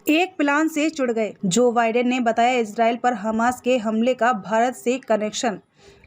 एक प्लान से जुड़ गए। जो बाइडेन ने बताया इजराइल पर हमास के हमले का भारत से कनेक्शन।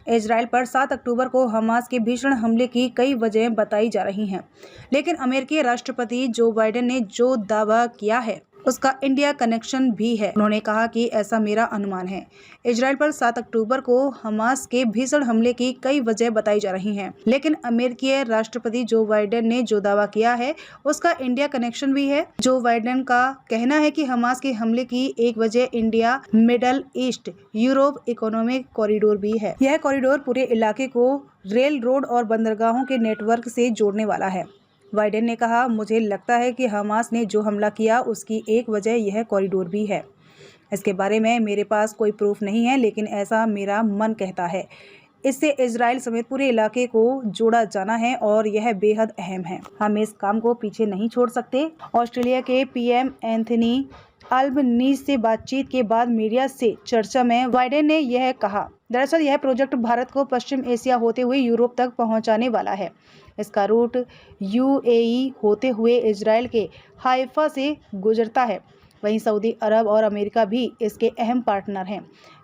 इजराइल पर 7 अक्टूबर को हमास के भीषण हमले की कई वजहें बताई जा रही हैं, लेकिन अमेरिकी राष्ट्रपति जो बाइडेन ने जो दावा किया है उसका इंडिया कनेक्शन भी है। उन्होंने कहा कि ऐसा मेरा अनुमान है। इजराइल पर 7 अक्टूबर को हमास के भीषण हमले की कई वजह बताई जा रही हैं, लेकिन अमेरिकी राष्ट्रपति जो बाइडेन ने जो दावा किया है उसका इंडिया कनेक्शन भी है। जो बाइडेन का कहना है कि हमास के हमले की एक वजह India middle east Europe economic corridor भी है। यह कॉरिडोर पूरे इलाके को रेल, रोड और बंदरगाहों के नेटवर्क से जोड़ने वाला है। बाइडेन ने कहा, मुझे लगता है कि हमास ने जो हमला किया उसकी एक वजह यह कॉरिडोर भी है। इसके बारे में मेरे पास कोई प्रूफ नहीं है, लेकिन ऐसा मेरा मन कहता है। इससे इजराइल समेत पूरे इलाके को जोड़ा जाना है और यह बेहद अहम है। हम इस काम को पीछे नहीं छोड़ सकते। ऑस्ट्रेलिया के पीएम एंथनी अल्बनीज़ से बातचीत के बाद मीडिया से चर्चा में बाइडेन ने यह कहा, दरअसल यह प्रोजेक्ट भारत को पश्चिम एशिया होते हुए यूरोप तक पहुंचाने वाला है। इसका रूट यूएई होते हुए इजराइल के हाइफा से गुजरता है। वहीं सऊदी अरब और अमेरिका भी इसके अहम पार्टनर हैं।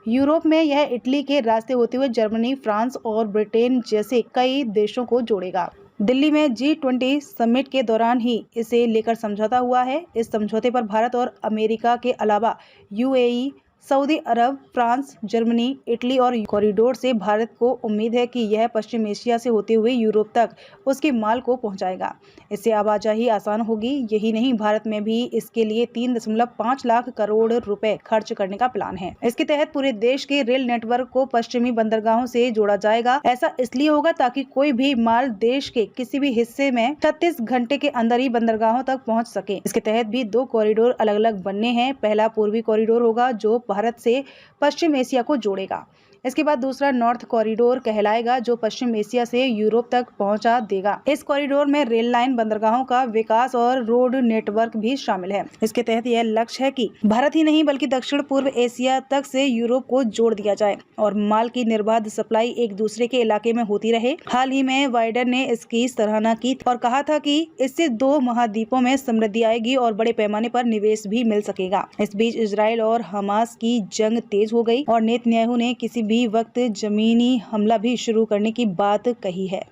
यूरोप में यह इटली के रास्ते होते हुए जर्मनी, फ्रांस और ब्रिटेन जैसे कई देशों को जोड़ेगा। दिल्ली में G20 समिट के दौरान ही इसे लेकर समझौता हुआ है। इस समझौते पर भारत और अमेरिका के अलावा यूएई, सऊदी अरब, फ्रांस, जर्मनी, इटली और कॉरिडोर से भारत को उम्मीद है कि यह पश्चिम एशिया से होते हुए यूरोप तक उसके माल को पहुंचाएगा। इससे आवाजाही आसान होगी। यही नहीं, भारत में भी इसके लिए 3.5 लाख करोड़ रुपए खर्च करने का प्लान है। इसके तहत पूरे देश के रेल नेटवर्क को पश्चिमी बंदरगाहों से जोड़ा जाएगा। ऐसा इसलिए होगा ताकि कोई भी माल देश के किसी भी हिस्से में 36 घंटे के अंदर ही बंदरगाहों तक पहुँच सके। इसके तहत भी 2 कॉरिडोर अलग अलग बनने हैं। पहला पूर्वी कॉरिडोर होगा जो भारत से पश्चिम एशिया को जोड़ेगा। इसके बाद दूसरा नॉर्थ कॉरिडोर कहलाएगा जो पश्चिम एशिया से यूरोप तक पहुंचा देगा। इस कॉरिडोर में रेल लाइन, बंदरगाहों का विकास और रोड नेटवर्क भी शामिल है। इसके तहत यह लक्ष्य है कि भारत ही नहीं बल्कि दक्षिण पूर्व एशिया तक से यूरोप को जोड़ दिया जाए और माल की निर्बाध सप्लाई एक दूसरे के इलाके में होती रहे। हाल ही में बाइडेन ने इसकी सराहना की और कहा था कि इससे 2 महाद्वीपों में समृद्धि आएगी और बड़े पैमाने पर निवेश भी मिल सकेगा। इस बीच इजराइल और हमास की जंग तेज हो गई और नेतन्याहू ने किसी भी वक्त जमीनी हमला भी शुरू करने की बात कही है।